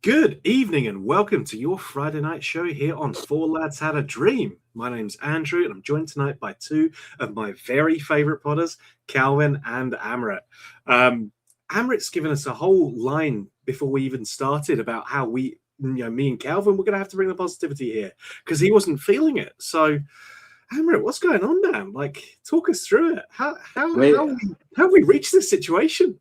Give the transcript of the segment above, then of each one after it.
Good evening and welcome to your Friday night show here on Four Lads Had a Dream. My name's Andrew and I'm joined tonight by two of my very favourite podders, Calvin and Amrit. Amrit's given us a whole line before we even started about how me and Calvin, we're going to have to bring the positivity here because he wasn't feeling it. So, Amrit, what's going on, man? Talk us through it. How have we reached this situation?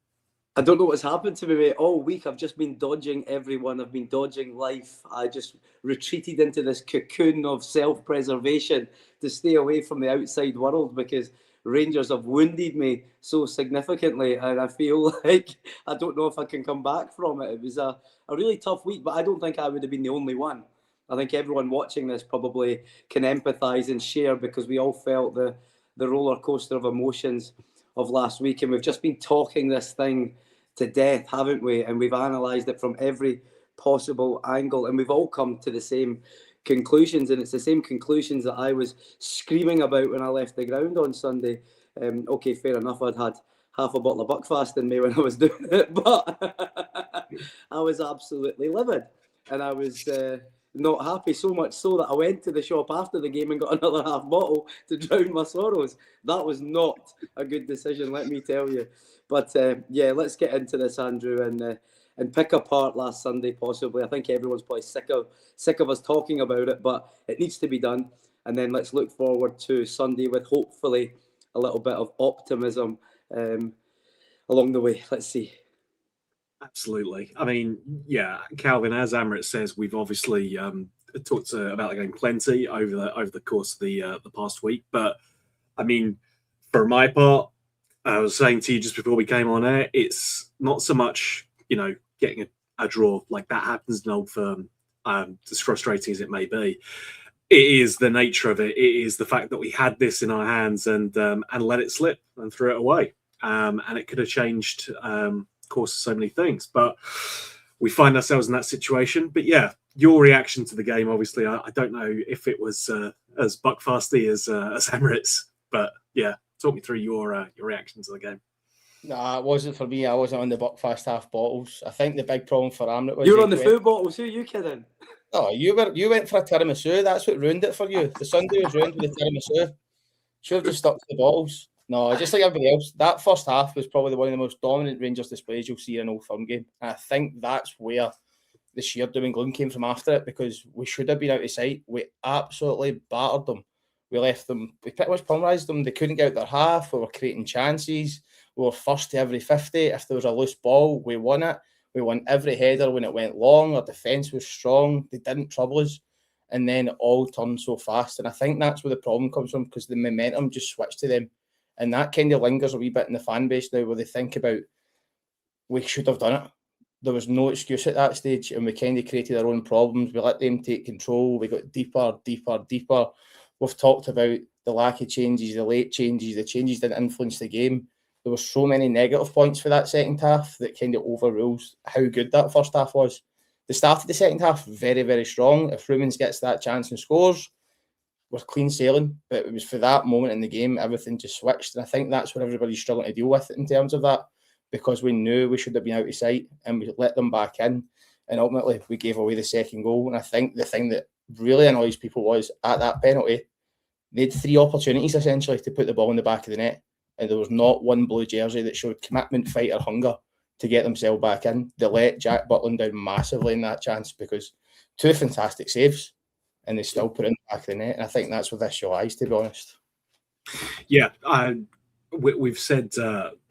I don't know what's happened to me, mate. All week I've just been dodging everyone. I've been dodging life. I just retreated into this cocoon of self-preservation to stay away from the outside world because Rangers have wounded me so significantly, and I feel like I don't know if I can come back from it. It was a really tough week, but I don't think I would have been the only one. I think everyone watching this probably can empathise and share because we all felt the roller coaster of emotions of last week, and we've just been talking this thing to death, haven't we? And we've analysed it from every possible angle, and we've all come to the same conclusions, and it's the same conclusions that I was screaming about when I left the ground on Sunday. Okay, fair enough, I'd had half a bottle of Buckfast in me when I was doing it, but I was absolutely livid, and I was not happy, so much so that I went to the shop after the game and got another half bottle to drown my sorrows. That was not a good decision, let me tell you. But yeah, let's get into this, Andrew, and pick apart last Sunday. Possibly, I think everyone's probably sick of us talking about it, but it needs to be done. And then let's look forward to Sunday with hopefully a little bit of optimism along the way. Let's see. Absolutely. I mean, yeah, Calvin, as Amrit says, we've obviously talked about the game plenty over the course of the past week. But I mean, for my part, I was saying to you just before we came on air, it's not so much getting a draw like that happens in Old Firm, as frustrating as it may be. It is the nature of it. It is the fact that we had this in our hands and let it slip and threw it away, and it could have changed. Course of so many things, but we find ourselves in that situation. But yeah, your reaction to the game, obviously, I don't know if it was as buckfasty as Amrit's, but yeah, talk me through your reaction to the game. Nah, it wasn't for me. I wasn't on the Buckfast half bottles. I think the big problem for Amrit was you were on the food bottles. Who are you kidding? Oh, you went for a tiramisu. That's what ruined it for you. The Sunday was ruined with the tiramisu. Should have just stuck to the bottles. No, just like everybody else, that first half was probably one of the most dominant Rangers displays you'll see in an Old Firm game. And I think that's where the sheer doom and gloom came from after it, because we should have been out of sight. We absolutely battered them. We left them, we pretty much pulverised them. They couldn't get out their half. We were creating chances. We were first to every 50. If there was a loose ball, we won it. We won every header when it went long. Our defence was strong. They didn't trouble us. And then it all turned so fast. And I think that's where the problem comes from, because the momentum just switched to them. And that kind of lingers a wee bit in the fan base now, where they think about, we should have done it. There was no excuse at that stage, and we kind of created our own problems. We let them take control. We got deeper. We've talked about the lack of changes, the late changes, the changes didn't influence the game. There were so many negative points for that second half that kind of overrules how good that first half was. The start of the second half, very, very strong. If Rumens gets that chance and scores, we're clean sailing, but it was for that moment in the game, everything just switched. And I think that's what everybody's struggling to deal with in terms of that, because we knew we should have been out of sight and we let them back in. And ultimately, we gave away the second goal. And I think the thing that really annoys people was, at that penalty, they had 3 opportunities essentially to put the ball in the back of the net. And there was not one blue jersey that showed commitment, fight, or hunger to get themselves back in. They let Jack Butland down massively in that chance, because 2 fantastic saves, and they still put it in the back of the net. And I think that's where this show lies, to be honest. Yeah, we've said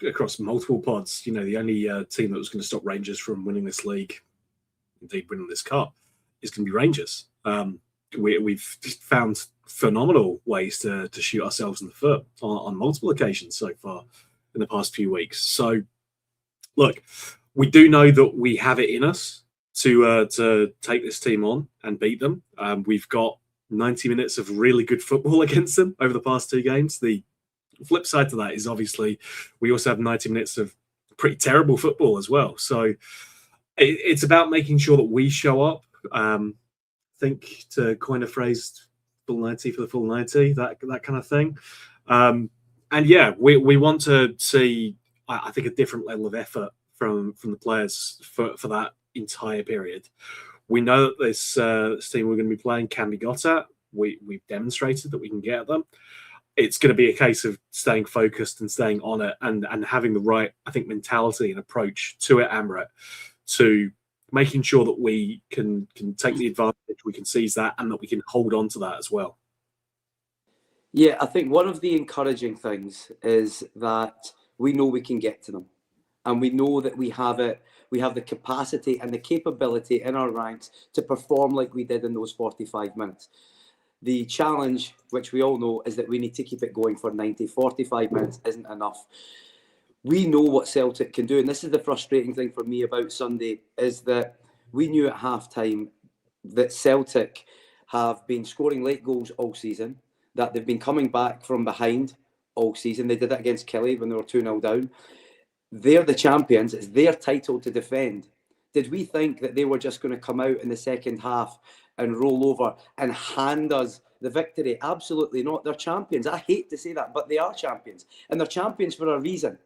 across multiple pods, the only team that was going to stop Rangers from winning this league, indeed winning this cup, is going to be Rangers. We've found phenomenal ways to shoot ourselves in the foot on multiple occasions so far in the past few weeks. So, look, we do know that we have it in us to take this team on and beat them. We've got 90 minutes of really good football against them over the past 2 games. The flip side to that is obviously we also have 90 minutes of pretty terrible football as well. So it's about making sure that we show up. I think, to coin a phrase, full 90 for the full 90, that kind of thing. And yeah, we want to see, I think, a different level of effort from the players for that entire period. We know that this team we're going to be playing can be got at. We've demonstrated that we can get at them. It's going to be a case of staying focused and staying on it and having the right, I think, mentality and approach to it, Amrit, to making sure that we can take the advantage, we can seize that, and that we can hold on to that as well. Yeah, I think one of the encouraging things is that we know we can get to them. And we know that we have it. We have the capacity and the capability in our ranks to perform like we did in those 45 minutes. The challenge, which we all know, is that we need to keep it going for 90. 45 minutes isn't enough. We know what Celtic can do. And this is the frustrating thing for me about Sunday, is that we knew at half-time that Celtic have been scoring late goals all season, that they've been coming back from behind all season. They did that against Kelly when they were 2-0 down. They're the champions. It's their title to defend. Did we think that they were just going to come out in the second half and roll over and hand us the victory? Absolutely not. They're champions. I hate to say that, but they are champions. And they're champions for a reason.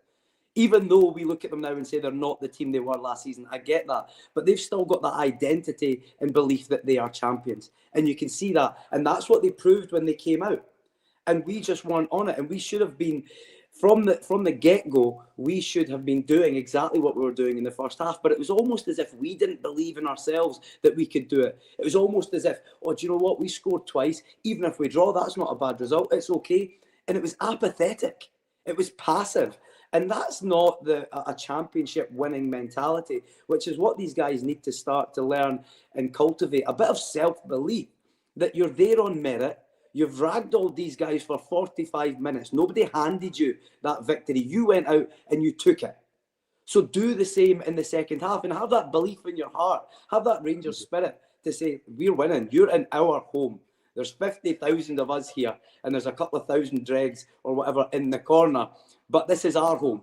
Even though we look at them now and say they're not the team they were last season, I get that. But they've still got that identity and belief that they are champions. And you can see that. And that's what they proved when they came out. And we just weren't on it. And we should have been, from the get-go, we should have been doing exactly what we were doing in the first half. But it was almost as if we didn't believe in ourselves that we could do it. It was almost as if, oh, do you know what? We scored twice. Even if we draw, that's not a bad result. It's okay. And it was apathetic. It was passive. And that's not a championship winning mentality, which is what these guys need to start to learn and cultivate. A bit of self-belief that you're there on merit. You've ragdolled these guys for 45 minutes. Nobody handed you that victory. You went out and you took it. So do the same in the second half and have that belief in your heart. Have that Rangers spirit to say, we're winning. You're in our home. There's 50,000 of us here and there's a couple of thousand dregs or whatever in the corner. But this is our home.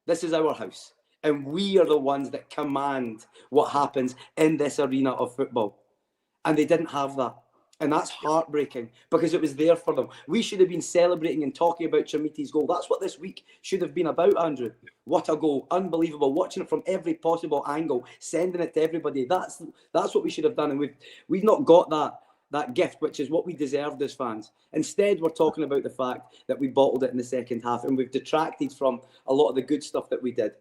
This is our house. And we are the ones that command what happens in this arena of football. And they didn't have that. And that's heartbreaking because it was there for them. We should have been celebrating and talking about Chamiti's goal. That's what this week should have been about, Andrew. What a goal. Unbelievable. Watching it from every possible angle, sending it to everybody. That's what we should have done. And we've not got that gift, which is what we deserved as fans. Instead, we're talking about the fact that we bottled it in the second half and we've detracted from a lot of the good stuff that we did.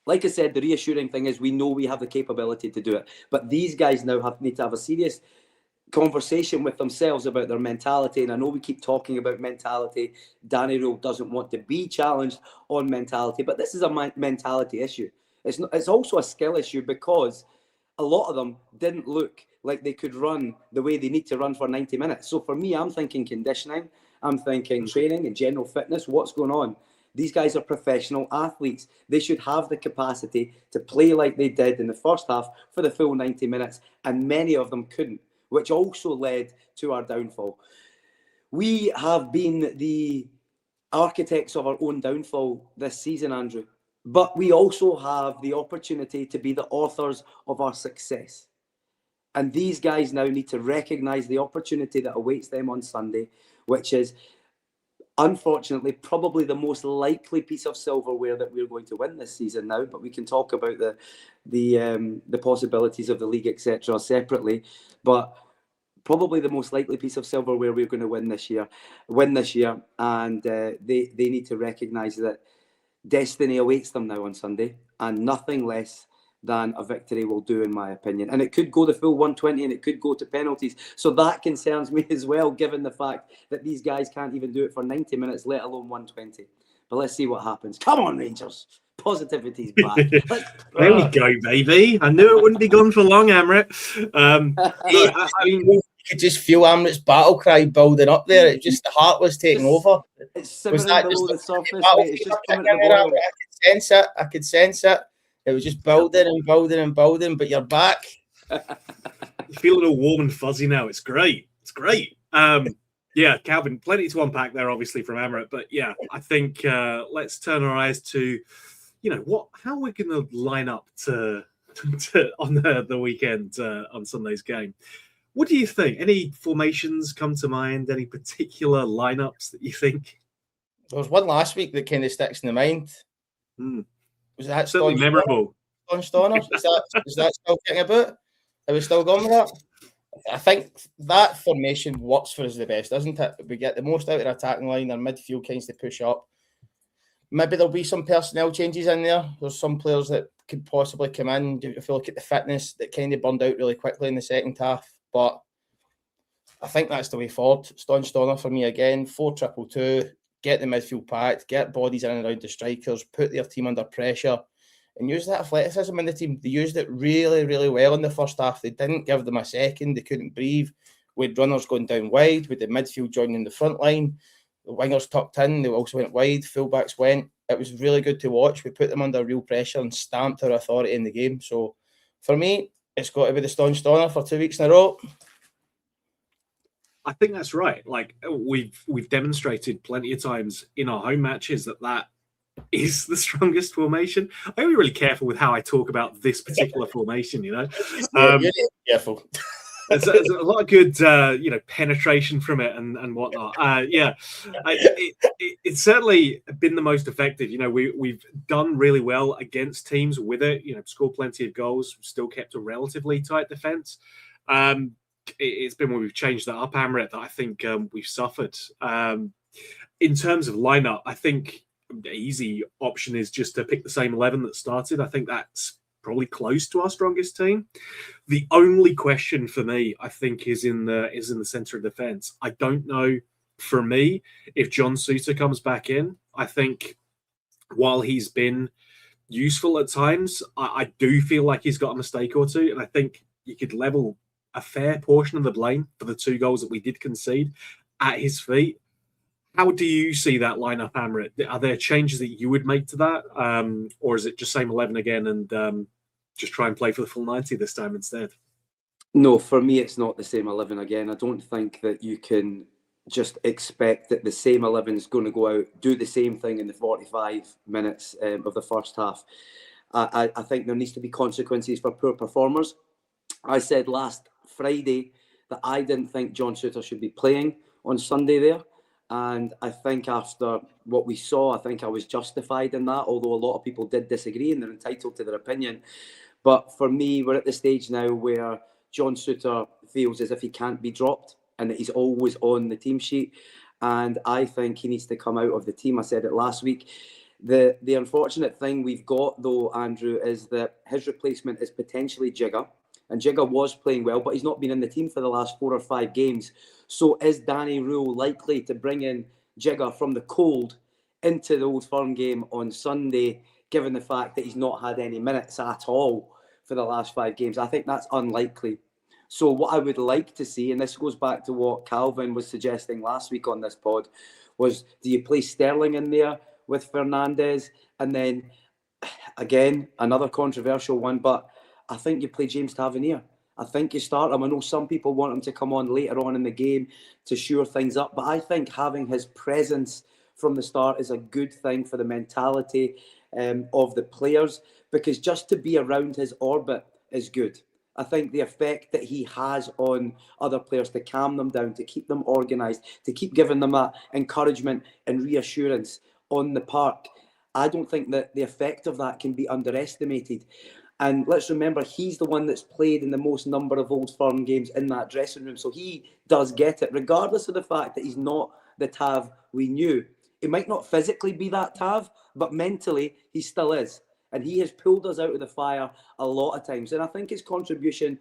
Like I said, the reassuring thing is we know we have the capability to do it. But these guys now need to have a serious conversation with themselves about their mentality. And I know we keep talking about mentality. Danny Rule doesn't want to be challenged on mentality, but this is a mentality issue. It's also a skill issue because a lot of them didn't look like they could run the way they need to run for 90 minutes. So for me, I'm thinking conditioning, I'm thinking training and general fitness. What's going on? These guys are professional athletes. They should have the capacity to play like they did in the first half for the full 90 minutes, and many of them couldn't, which also led to our downfall. We have been the architects of our own downfall this season, Andrew, but we also have the opportunity to be the authors of our success. And these guys now need to recognise the opportunity that awaits them on Sunday, which is, unfortunately, probably the most likely piece of silverware that we're going to win this season now. But we can talk about the possibilities of the league, etc., separately. But probably the most likely piece of silverware we're going to win this year. And they need to recognise that destiny awaits them now on Sunday, and nothing less than a victory will do, in my opinion. And it could go the full 120 and it could go to penalties. So that concerns me as well, given the fact that these guys can't even do it for 90 minutes, let alone 120. But let's see what happens. Come on, Rangers. Positivity's back. There we go, baby. I knew it wouldn't be gone for long, Amrit. I mean, you could just feel Amrit's battle cry building up there. It just, the heart was taking over. It's simmering below the surface, mate. It's just coming to the boil. I could sense it. It was just building and building and building, but you're back. You're feeling all warm and fuzzy now. It's great. It's great. Yeah, Calvin, plenty to unpack there, obviously, from Amrit. But yeah, I think let's turn our eyes to, how we're going to line up to on the weekend on Sunday's game. What do you think? Any formations come to mind? Any particular lineups that you think? There was one last week that kind of sticks in the mind. Was that certainly memorable? on Stoner? Is that still getting about? Are we still going with that? I think that formation works for us the best, doesn't it? We get the most out of our attacking line, our midfield kinds to push up. Maybe there'll be some personnel changes in there. There's some players that could possibly come in. If you look at the fitness, that kind of burned out really quickly in the second half. But I think that's the way forward. Stoner for me again, 4-2-2, get the midfield packed, get bodies in and around the strikers, put their team under pressure, and use that athleticism in the team. They used it really, really well in the first half. They didn't give them a second. They couldn't breathe. With runners going down wide, with the midfield joining the front line, the wingers tucked in, they also went wide, fullbacks went. It was really good to watch. We put them under real pressure and stamped our authority in the game. So for me, it's got to be the Stoner for 2 weeks in a row. I think that's right. Like we've demonstrated plenty of times in our home matches that is the strongest formation. I gotta be really careful with how I talk about this particular formation. Careful. There's a lot of good, penetration from it and whatnot. It's certainly been the most effective. We've done really well against teams with it. Scored plenty of goals, still kept a relatively tight defense. It's been when we've changed that up, Amrit, that I think we've suffered. In terms of lineup, I think the easy option is just to pick the same 11 that started. I think that's probably close to our strongest team. The only question for me, I think, is in the center of defense. I don't know, for me, if John Souttar comes back in. I think while he's been useful at times, I do feel like he's got a mistake or two, and I think you could level a fair portion of the blame for the 2 goals that we did concede at his feet. How do you see that lineup, Amrit? Are there changes that you would make to that? Or is it just same 11 again and just try and play for the full 90 this time instead? No, for me, it's not the same 11 again. I don't think that you can just expect that the same 11 is going to go out, do the same thing in the 45 minutes of the first half. I think there needs to be consequences for poor performers. I said last Friday that I didn't think John Souttar should be playing on Sunday there. And I think after what we saw, I think I was justified in that, although a lot of people did disagree and they're entitled to their opinion. But for me, we're at the stage now where John Souttar feels as if he can't be dropped and that he's always on the team sheet. And I think he needs to come out of the team. I said it last week. The unfortunate thing we've got, though, Andrew, is that his replacement is potentially Jigger. And Jigger was playing well, but he's not been in the team for the last 4 or 5 games. So is Danny Rule likely to bring in Jigger from the cold into the Old Firm game on Sunday, given the fact that he's not had any minutes at all for the last 5 games? I think that's unlikely. So what I would like to see, and this goes back to what Calvin was suggesting last week on this pod, was do you play Sterling in there with Fernandes? And then, again, another controversial one, but I think you play James Tavernier. I think you start him. I know some people want him to come on later on in the game to shore things up, but I think having his presence from the start is a good thing for the mentality of the players, because just to be around his orbit is good. I think the effect that he has on other players to calm them down, to keep them organised, to keep giving them that encouragement and reassurance on the park, I don't think that the effect of that can be underestimated. And let's remember, he's the one that's played in the most number of Old Firm games in that dressing room. So he does get it, regardless of the fact that he's not the Tav we knew. It might not physically be that Tav, but mentally he still is. And he has pulled us out of the fire a lot of times. And I think his contribution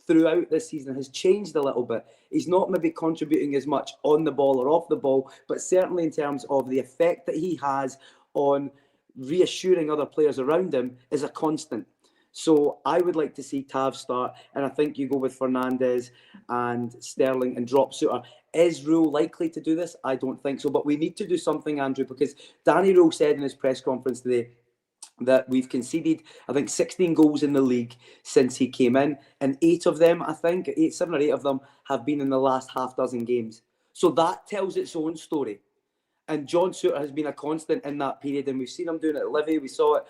throughout this season has changed a little bit. He's not maybe contributing as much on the ball or off the ball, but certainly in terms of the effect that he has on reassuring other players around him is a constant. So I would like to see Tav start, and I think you go with Fernandes and Sterling and drop Souttar. Is Rule likely to do this? I don't think so, but we need to do something, Andrew, because Danny Rule said in his press conference today that we've conceded, I think, 16 goals in the league since he came in, and 8 of them, I think, 7 or 8 of them have been in the last half dozen games. So that tells its own story. And John Souttar has been a constant in that period, and we've seen him doing it at Livy. We saw it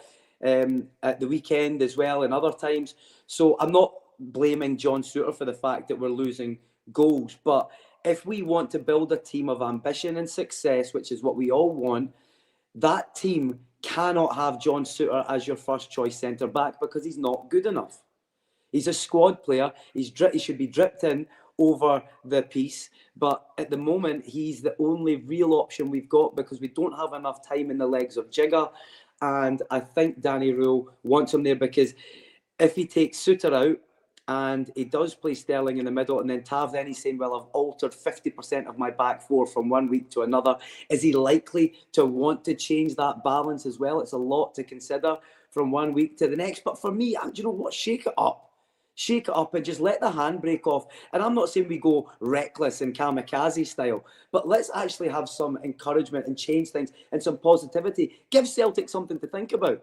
at the weekend as well and other times. So I'm not blaming John Souttar for the fact that we're losing goals, but if we want to build a team of ambition and success, which is what we all want, that team cannot have John Souttar as your first choice centre back because he's not good enough. He's a squad player. He should be dripped in over the piece. But at the moment, he's the only real option we've got because we don't have enough time in the legs of Jigger. And I think Danny Rule wants him there because if he takes Souttar out and he does play Sterling in the middle and then Tav, then he's saying, well, I've altered 50% of my back four from one week to another. Is he likely to want to change that balance as well? It's a lot to consider from one week to the next. But for me, do you know what? Shake it up. Shake it up and just let the handbrake off. And I'm not saying we go reckless and kamikaze style, but let's actually have some encouragement and change things and some positivity. Give Celtic something to think about.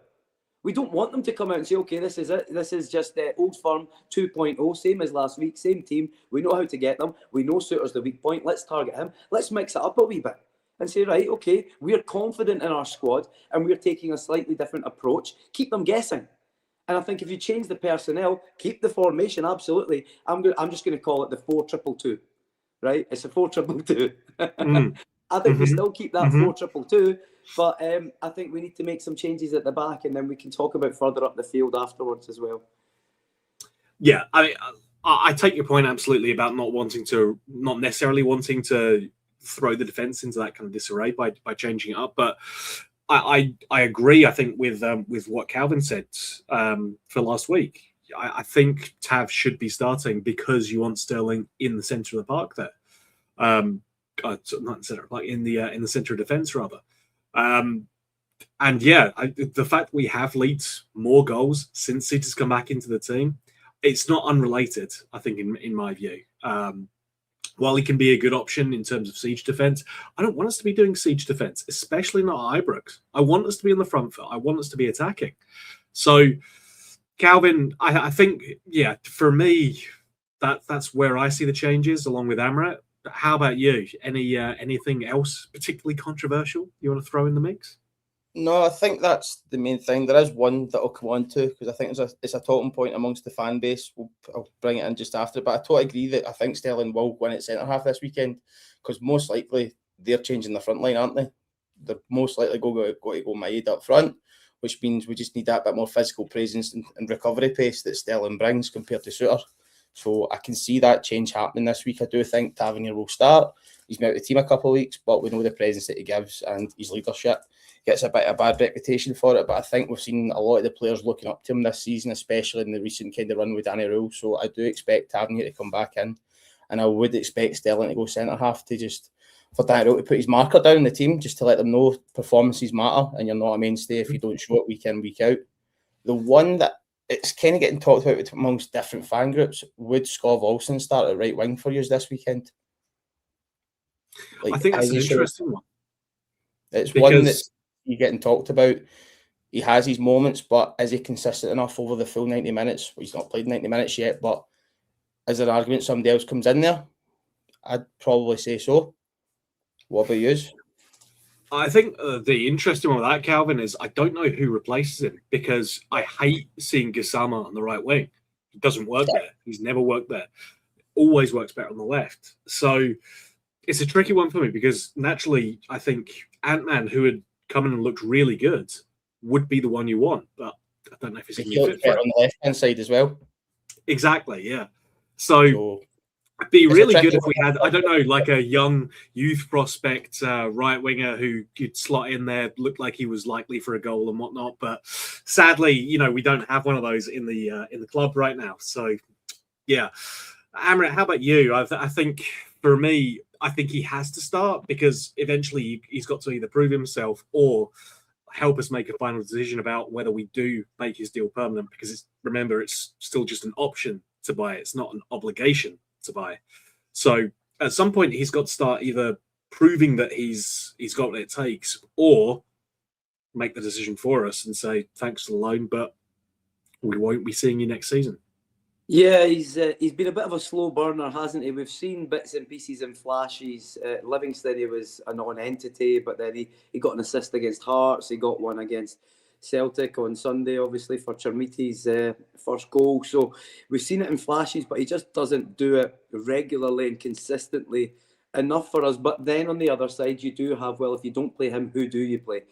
We don't want them to come out and say, okay, this is it. This is just Old Firm 2.0, same as last week, same team. We know how to get them. We know Souttar's the weak point. Let's target him. Let's mix it up a wee bit and say, right, okay, we're confident in our squad and we're taking a slightly different approach. Keep them guessing. And I think if you change the personnel, keep the formation, absolutely. I'm just going to call it the 4-2-2, right? It's a 4-2-2. I think we still keep that 4-2-2, but I think we need to make some changes at the back, and then we can talk about further up the field afterwards as well. Yeah, I take your point absolutely about not necessarily wanting to throw the defense into that kind of disarray by changing it up, but I agree. I think with what Calvin said for last week. I think Tav should be starting because you want Sterling in the centre of the park there. Not in the centre of the park, in the centre of defence rather. And yeah, the fact we have leaked more goals since City's come back into the team, it's not unrelated. I think in my view. While he can be a good option in terms of siege defence, I don't want us to be doing siege defence, especially not at Ibrox. I want us to be on the front foot. I want us to be attacking. So, Calvin, I think, yeah, for me, that's where I see the changes along with Amrit. How about you? Anything else particularly controversial you want to throw in the mix? No, I think that's the main thing. There is one that I'll come on to because I think it's a talking point amongst the fan base. I'll bring it in just after. But I totally agree that I think Sterling will win at centre half this weekend because most likely they're changing the front line, aren't they? They're most likely going to go Maid up front, which means we just need that bit more physical presence and recovery pace that Sterling brings compared to Souttar. So I can see that change happening this week. I do think Tavernier will start. He's been out of the team a couple of weeks, but we know the presence that he gives and his leadership. Gets a bit of a bad reputation for it, but I think we've seen a lot of the players looking up to him this season, especially in the recent kind of run with Danny Rule. So I do expect Tavernier to come back in, and I would expect Sterling to go centre half to just for Danny Rule to put his marker down in the team, just to let them know performances matter, and you're not a mainstay if you don't show it week in, week out. The one that it's kind of getting talked about amongst different fan groups, would Skov Olsen start at right wing for you this weekend? I think that's an interesting one. It's one that's getting talked about. He has his moments, but is he consistent enough over the full 90 minutes? Well, he's not played 90 minutes yet, but is there an argument somebody else comes in there? I'd probably say so. What about you? I think the interesting one with that, Calvin, is I don't know who replaces him because I hate seeing Gassama on the right wing. He doesn't work there. He's never worked there. Always works better on the left. So it's a tricky one for me because naturally I think Ant-Man, who had come in and looked really good, would be the one you want, but I don't know if he's going to be fit for it. On the left-hand side as well. Exactly, yeah. So it'd be really good if we had, I don't know, like a young youth prospect right winger who could slot in there, looked like he was likely for a goal and whatnot. But sadly, we don't have one of those in the club right now. So yeah, Amrit, how about you? I think for me, I think he has to start because eventually he's got to either prove himself or help us make a final decision about whether we do make his deal permanent. Because remember, it's still just an option to buy. It's not an obligation to buy. So at some point, he's got to start either proving that he's got what it takes, or make the decision for us and say thanks for the loan, but we won't be seeing you next season. Yeah, he's been a bit of a slow burner, hasn't he? We've seen bits and pieces and flashes. Livingston, he was a non-entity, but then he got an assist against Hearts. He got one against Celtic on Sunday, obviously, for Chermiti's first goal. So we've seen it in flashes, but he just doesn't do it regularly and consistently enough for us. But then on the other side, you do have, well, if you don't play him, who do you play?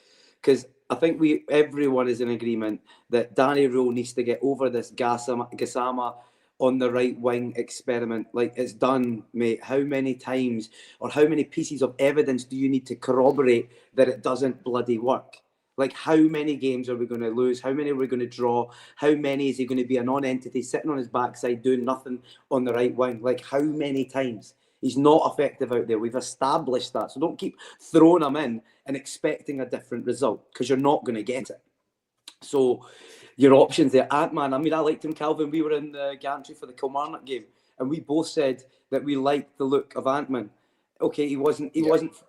because I think everyone is in agreement that Danny Rowe needs to get over this Gassama on the right wing experiment. Like, it's done, mate. How many times or how many pieces of evidence do you need to corroborate that it doesn't bloody work? Like, how many games are we going to lose? How many are we going to draw? How many is he going to be a non-entity sitting on his backside doing nothing on the right wing? Like, how many times? He's not effective out there. We've established that. So don't keep throwing him in and expecting a different result, because you're not going to get it. So your options there, Ant-Man. I mean, I liked him, Calvin. We were in the gantry for the Kilmarnock game, and we both said that we liked the look of Ant-Man. Okay, he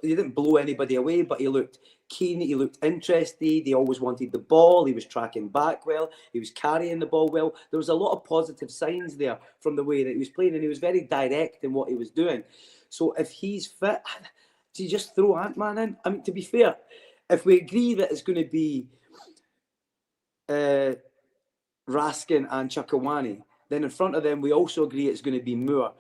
didn't blow anybody away, but he looked keen, he looked interested, he always wanted the ball, he was tracking back well, he was carrying the ball well. There was a lot of positive signs there from the way that he was playing, and he was very direct in what he was doing. So if he's fit, do you just throw Ant-Man in? I mean, to be fair, if we agree that it's going to be Raskin and Chakawani, then in front of them we also agree it's going to be Moore.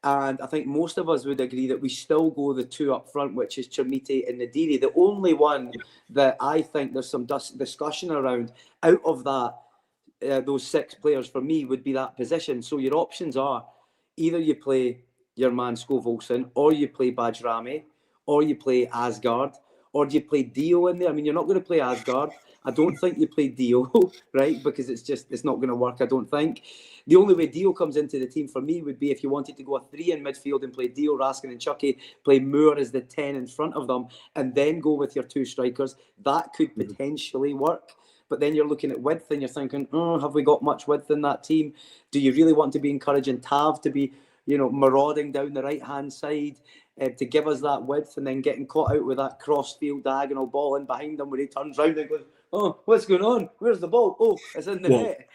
And I think most of us would agree that we still go the two up front, which is Chermite and Nadiri. The only one that I think there's some discussion around out of that, those 6 players for me would be that position. So your options are either you play your man Skov Olsen, or you play Bajrami, or you play Asgard, or do you play Dio in there? I mean, you're not going to play Asgard. I don't think you play Dio, right? Because it's not going to work, I don't think. The only way Dio comes into the team for me would be if you wanted to go a 3 in midfield and play Dio, Raskin and Chucky, play Moore as the 10 in front of them, and then go with your 2 strikers. That could potentially work. But then you're looking at width and you're thinking, have we got much width in that team? Do you really want to be encouraging Tav to be, marauding down the right-hand side to give us that width, and then getting caught out with that cross-field diagonal ball in behind him where he turns round and goes, oh, what's going on? Where's the ball? Oh, it's in the net.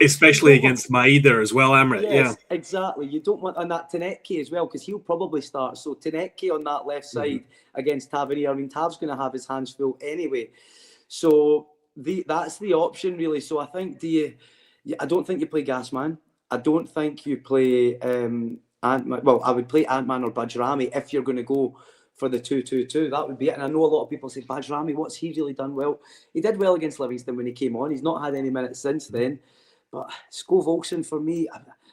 Especially against Maeda as well, Amrit. Yes, exactly. You don't want, on that Taneke as well, because he'll probably start. So Taneke on that left side against Tavernier. I mean, Tav's going to have his hands full anyway. So that's the option, really. So I think, I don't think you play Gasman. I don't think you play Ant-Man. Well, I would play Ant-Man or Bajrami if you're going to go for the 2-2-2. That would be it. And I know a lot of people say, Bajrami, what's he really done well? He did well against Livingston when he came on. He's not had any minutes since then. But Skov Olsen, for me,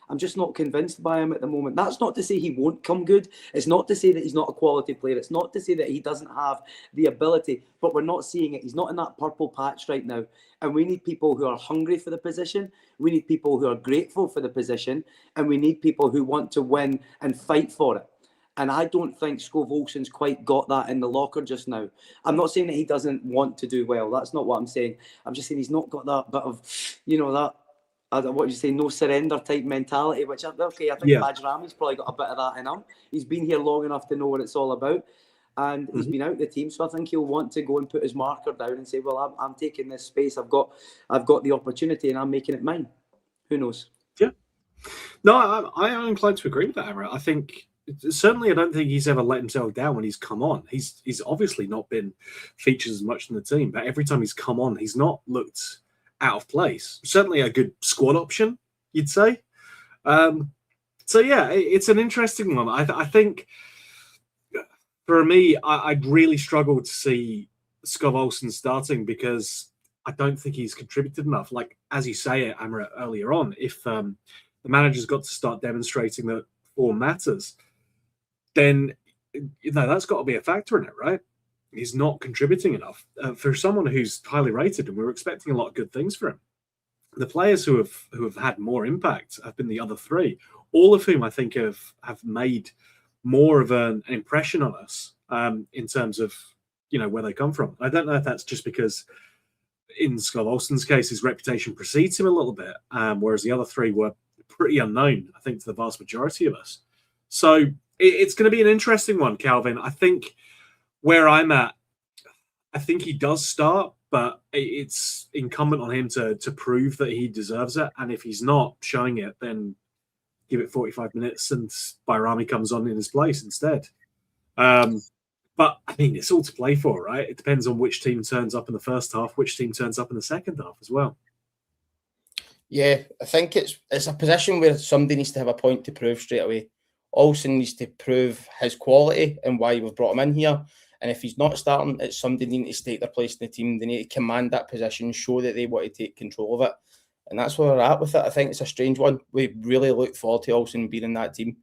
I'm just not convinced by him at the moment. That's not to say he won't come good. It's not to say that he's not a quality player. It's not to say that he doesn't have the ability. But we're not seeing it. He's not in that purple patch right now. And we need people who are hungry for the position. We need people who are grateful for the position. And we need people who want to win and fight for it. And I don't think Skov Olsen's quite got that in the locker just now. I'm not saying that he doesn't want to do well. That's not what I'm saying. I'm just saying he's not got that bit of, what you say, no surrender type mentality, which, I think Bajrami's probably got a bit of that in him. He's been here long enough to know what it's all about. And he's been out the team, so I think he'll want to go and put his marker down and say, well, I'm taking this space. I've got the opportunity and I'm making it mine. Who knows? Yeah. No, I'm inclined to agree with that, Amrit. I think... Certainly, I don't think he's ever let himself down when he's come on. He's obviously not been featured as much in the team, but every time he's come on, he's not looked out of place. Certainly a good squad option, you'd say. So, yeah, it's an interesting one. I think, for me, I'd really struggle to see Skov Olsen starting because I don't think he's contributed enough. Like, as you say, Amrit, earlier on, if the manager's got to start demonstrating that form matters, then that's got to be a factor in it, right? He's not contributing enough for someone who's highly rated, and we were expecting a lot of good things for him. The players who have had more impact have been the other 3, all of whom I think have made more of an impression on us in terms of where they come from. I don't know if that's just because in Skov Olsen's case his reputation precedes him a little bit, whereas the other 3 were pretty unknown, I think, to the vast majority of us. So it's going to be an interesting one, Calvin. I think where I'm at, I think he does start, but it's incumbent on him to prove that he deserves it. And if he's not showing it, then give it 45 minutes and Bajrami comes on in his place instead. But, I mean, it's all to play for, right? It depends on which team turns up in the first half, which team turns up in the second half as well. Yeah, I think it's a position where somebody needs to have a point to prove straight away. Olsen needs to prove his quality and why we've brought him in here. And if he's not starting, it's somebody needing to stake their place in the team. They need to command that position, show that they want to take control of it. And that's where we're at with it. I think it's a strange one. We really look forward to Olsen being in that team.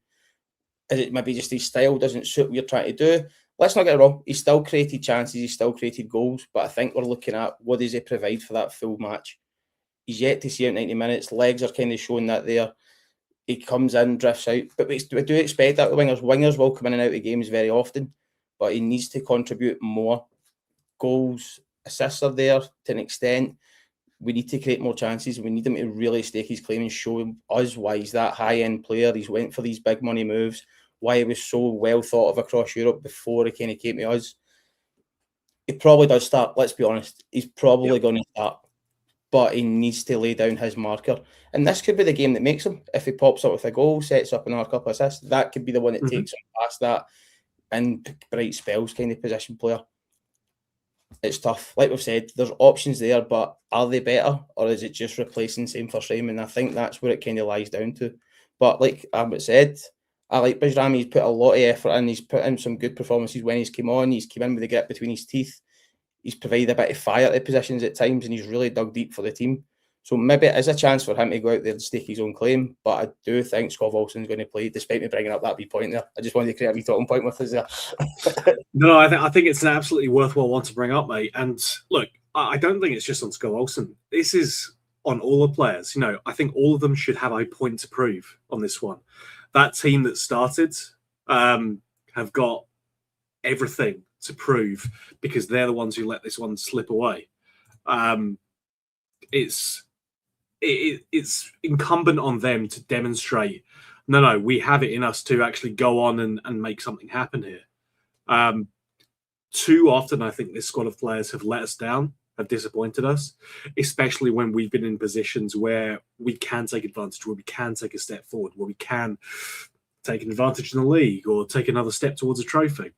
Is it maybe just his style doesn't suit what you're trying to do? Let's not get it wrong. He's still created chances. He's still created goals. But I think we're looking at what does he provide for that full match. He's yet to see out 90 minutes. Legs are kind of showing that there. He comes in, drifts out. But we do expect that the wingers. Wingers will come in and out of games very often. But he needs to contribute more. Goals, assists are there to an extent. We need to create more chances. We need him to really stake his claim and show us why he's that high-end player. He's went for these big money moves, why he was so well thought of across Europe before he kind of came to us. He probably does start, let's be honest. He's probably going to start, but he needs to lay down his marker. And this could be the game that makes him. If he pops up with a goal, sets up another couple of assists, that could be the one that takes him past that in bright spells kind of position player. It's tough. Like we've said, there's options there, but are they better or is it just replacing same for same? And I think that's where it kind of lies down to. But like Amrit said, I like Bajrami. He's put a lot of effort in. He's put in some good performances when he's come on. He's come in with the grip between his teeth. He's provided a bit of fire to positions at times and he's really dug deep for the team. So maybe it is a chance for him to go out there and stake his own claim. But I do think Skov Olsen's going to play, despite me bringing up that wee point there. I just wanted to create a wee talking point with us there. No, I think it's an absolutely worthwhile one to bring up, mate. And look, I don't think it's just on Skov Olsen. This is on all the players. You know, I think all of them should have a point to prove on this one. That team that started have got everything to prove because they're the ones who let this one slip away. It's incumbent on them to demonstrate, no, we have it in us to actually go on and make something happen here. Too often, I think this squad of players have let us down, have disappointed us, especially when we've been in positions where we can take advantage, where we can take a step forward, where we can take an advantage in the league or take another step towards a trophy.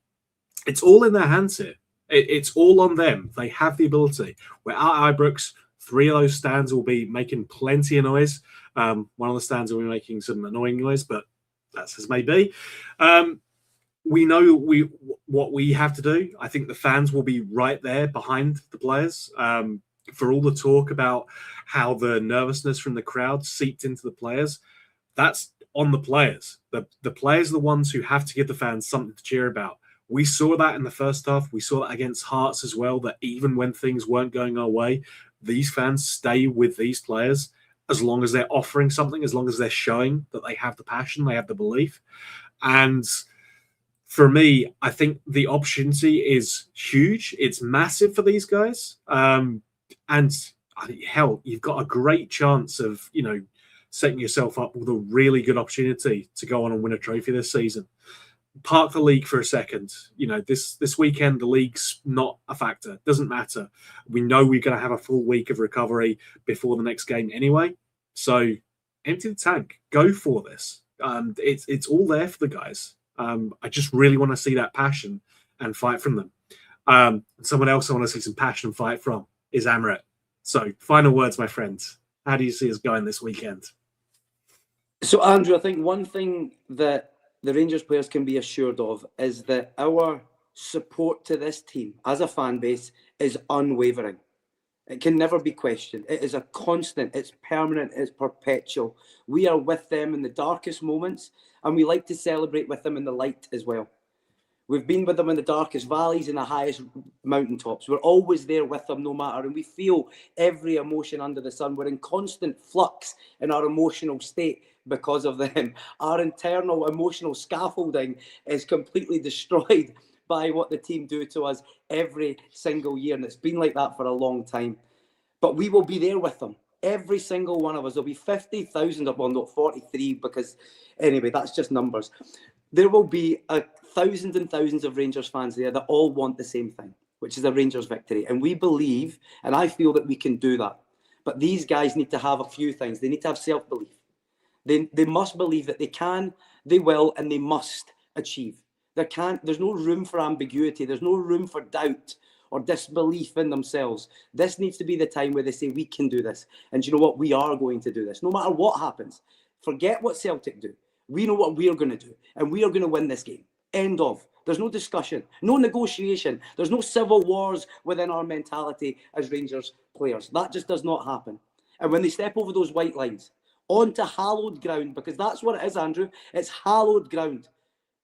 It's all in their hands here. It's all on them. They have the ability. We're at Ibrox. 3 of those stands will be making plenty of noise. One of the stands will be making some annoying noise, but that's as may be. We know what we have to do. I think the fans will be right there behind the players. For all the talk about how the nervousness from the crowd seeped into the players, that's on the players. The players are the ones who have to give the fans something to cheer about. We saw that in the first half. We saw that against Hearts as well, that even when things weren't going our way, these fans stay with these players as long as they're offering something, as long as they're showing that they have the passion, they have the belief. And for me, I think the opportunity is huge. It's massive for these guys. And hell, you've got a great chance of, setting yourself up with a really good opportunity to go on and win a trophy this season. Park the league for a second. This weekend, the league's not a factor. It doesn't matter. We know we're going to have a full week of recovery before the next game anyway. So empty the tank. Go for this. It's all there for the guys. I just really want to see that passion and fight from them. Someone else I want to see some passion and fight from is Amrit. So final words, my friends. How do you see us going this weekend? So, Andrew, I think one thing that the Rangers players can be assured of is that our support to this team as a fan base is unwavering. It can never be questioned. It is a constant, it's permanent, it's perpetual. We are with them in the darkest moments and we like to celebrate with them in the light as well. We've been with them in the darkest valleys and the highest mountaintops. We're always there with them no matter, and we feel every emotion under the sun. We're in constant flux in our emotional state because of them. Our internal emotional scaffolding is completely destroyed by what the team do to us every single year, and it's been like that for a long time. But we will be there with them. Every single one of us. There'll be 50,000 of them, not 43, because anyway, that's just numbers. There will be thousands and thousands of Rangers fans there that all want the same thing, which is a Rangers victory. And we believe, and I feel that we can do that. But these guys need to have a few things. They need to have self-belief. They must believe that they can, they will, and they must achieve. There's no room for ambiguity. There's no room for doubt or disbelief in themselves. This needs to be the time where they say, we can do this. And you know what? We are going to do this. No matter what happens. Forget what Celtic do. We know what we're going to do. And we are going to win this game. End of. There's no discussion, no negotiation. There's no civil wars within our mentality as Rangers players. That just does not happen. And when they step over those white lines, onto hallowed ground, because that's what it is, Andrew. It's hallowed ground.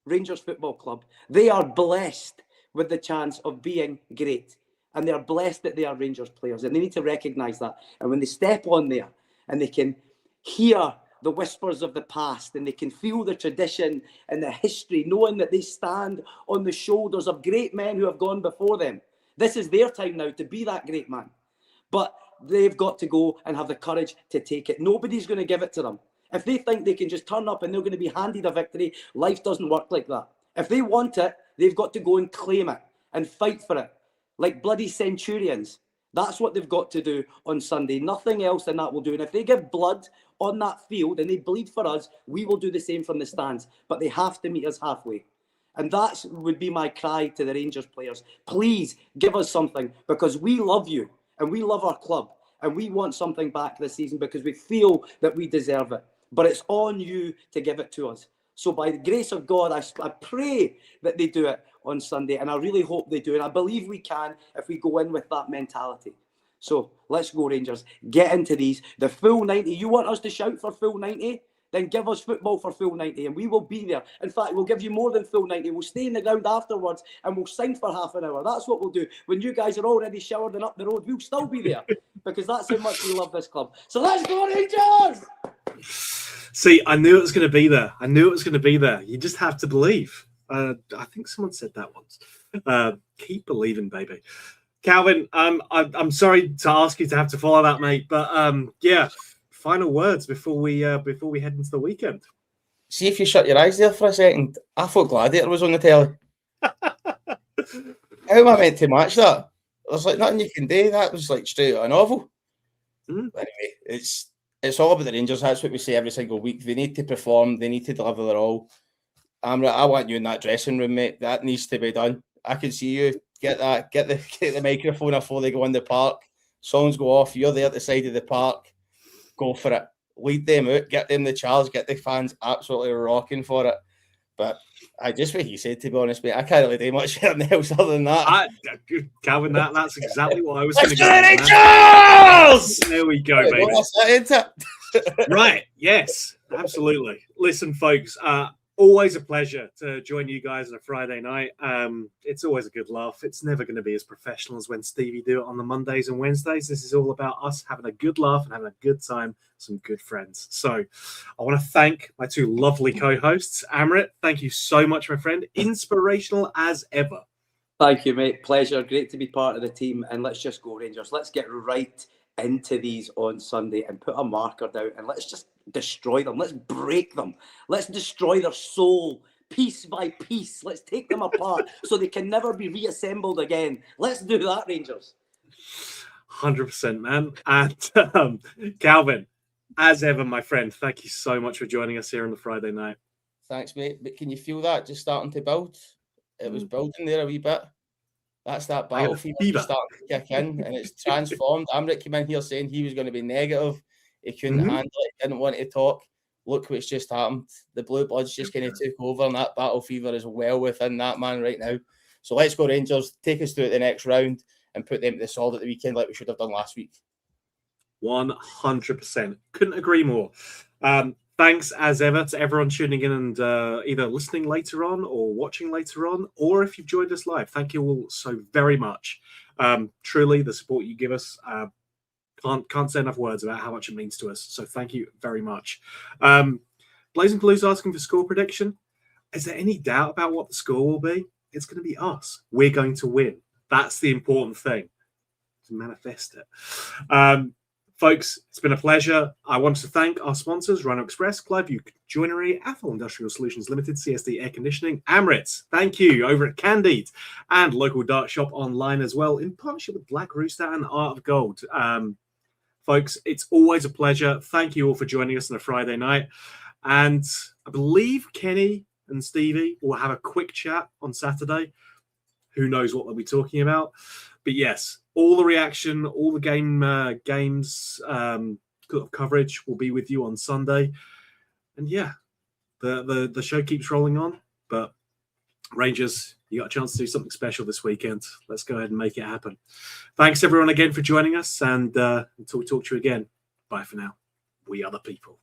Rangers Football Club. They are blessed with the chance of being great. And they are blessed that they are Rangers players. And they need to recognise that. And when they step on there and they can hear the whispers of the past and they can feel the tradition and the history, knowing that they stand on the shoulders of great men who have gone before them. This is their time now to be that great man. But they've got to go and have the courage to take it. Nobody's going to give it to them. If they think they can just turn up and they're going to be handed a victory, life doesn't work like that. If they want it, they've got to go and claim it and fight for it like bloody centurions. That's what they've got to do on Sunday. Nothing else than that will do. And if they give blood on that field and they bleed for us, we will do the same from the stands. But they have to meet us halfway. And that would be my cry to the Rangers players. Please give us something, because we love you and we love our club and we want something back this season because we feel that we deserve it. But it's on you to give it to us. So by the grace of God, I pray that they do it on Sunday, and I really hope they do. And I believe we can if we go in with that mentality. So let's go, Rangers. Get into these. The full 90. You want us to shout for full 90? Then give us football for full 90 and we will be there. In fact, we'll give you more than full 90. We'll stay in the ground afterwards and we'll sing for half an hour. That's what we'll do. When you guys are already showered and up the road, we'll still be there because that's how much we love this club. So let's go, Rangers! See, I knew it was going to be there. I knew it was going to be there. You just have to believe. I think someone said that once. Keep believing, baby. Calvin, I'm sorry to ask you to have to follow that, mate, but yeah. Final words before we head into the weekend. See if you shut your eyes there for a second. I thought Gladiator was on the telly. How am I meant to match that? There's like nothing you can do. That was like straight out of a novel. Anyway, it's all about the Rangers. That's what we say every single week. They need to perform. They need to deliver their all. Amrit, I want you in that dressing room, mate. That needs to be done. I can see you. Get the microphone before they go in the park. Songs go off. You're there at the side of the park. Go for it. Lead them out. Get them the charge. Get the fans absolutely rocking for it. But I just what he said, to be honest, mate. I can't really do much else other than that. Calvin, that's exactly what I was going to go. There we go, baby. Right. Yes, absolutely. Listen, folks, always a pleasure to join you guys on a Friday night. It's always a good laugh. It's never going to be as professional as when Stevie do it on the Mondays and Wednesdays. This is all about us having a good laugh and having a good time, some good friends. So I want to thank my two lovely co-hosts. Amrit, thank you so much, my friend. Inspirational as ever. Thank you, mate. Pleasure. Great to be part of the team. And let's just go, Rangers. Let's get right into these on Sunday and put a marker down and let's just destroy them. Let's break them. Let's destroy their soul piece by piece. Let's take them apart so they can never be reassembled again. Let's do that, Rangers. 100%, man. And Calvin, as ever, my friend, thank you so much for joining us here on the Friday night. Thanks, mate. But can you feel that just starting to build? It was building there a wee bit. That's that battle fever starting to kick in, and it's transformed. Amrit came in here saying he was going to be negative. He couldn't handle it. Didn't want to talk. Look what's just happened. The blue bloods just kind of took over, and that battle fever is well within that man right now. So let's go, Rangers. Take us through the next round and put them to the sword at the weekend like we should have done last week. 100%. Couldn't agree more. Thanks, as ever, to everyone tuning in and either listening later on or watching later on, or if you've joined us live, thank you all so very much. Truly, the support you give us, can't say enough words about how much it means to us. So thank you very much. Blazing Blues asking for score prediction. Is there any doubt about what the score will be? It's going to be us. We're going to win. That's the important thing. To manifest it. Folks, it's been a pleasure. I want to thank our sponsors, Rhino Express, Cliveview Joinery, Athol Industrial Solutions Limited, CSD Air Conditioning, Amrit, thank you, over at Candide, and local dart shop online as well, in partnership with Black Rooster and Art of Gold. Folks, it's always a pleasure. Thank you all for joining us on a Friday night. And I believe Kenny and Stevie will have a quick chat on Saturday. Who knows what they'll be talking about. But yes, all the reaction, all the games coverage will be with you on Sunday. And yeah, the show keeps rolling on. But Rangers, you got a chance to do something special this weekend. Let's go ahead and make it happen. Thanks everyone again for joining us, and until we talk to you again, bye for now. We are the people.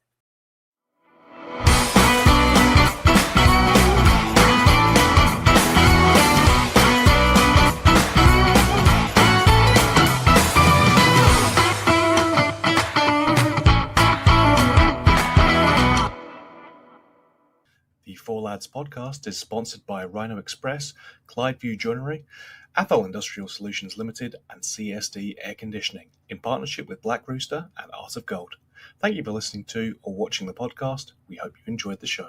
The Four Lads podcast is sponsored by Rhino Express, Clydeview Joinery, Athol Industrial Solutions Limited, and CSD Air Conditioning, in partnership with Black Rooster and Art of Gold. Thank you for listening to or watching the podcast. We hope you enjoyed the show.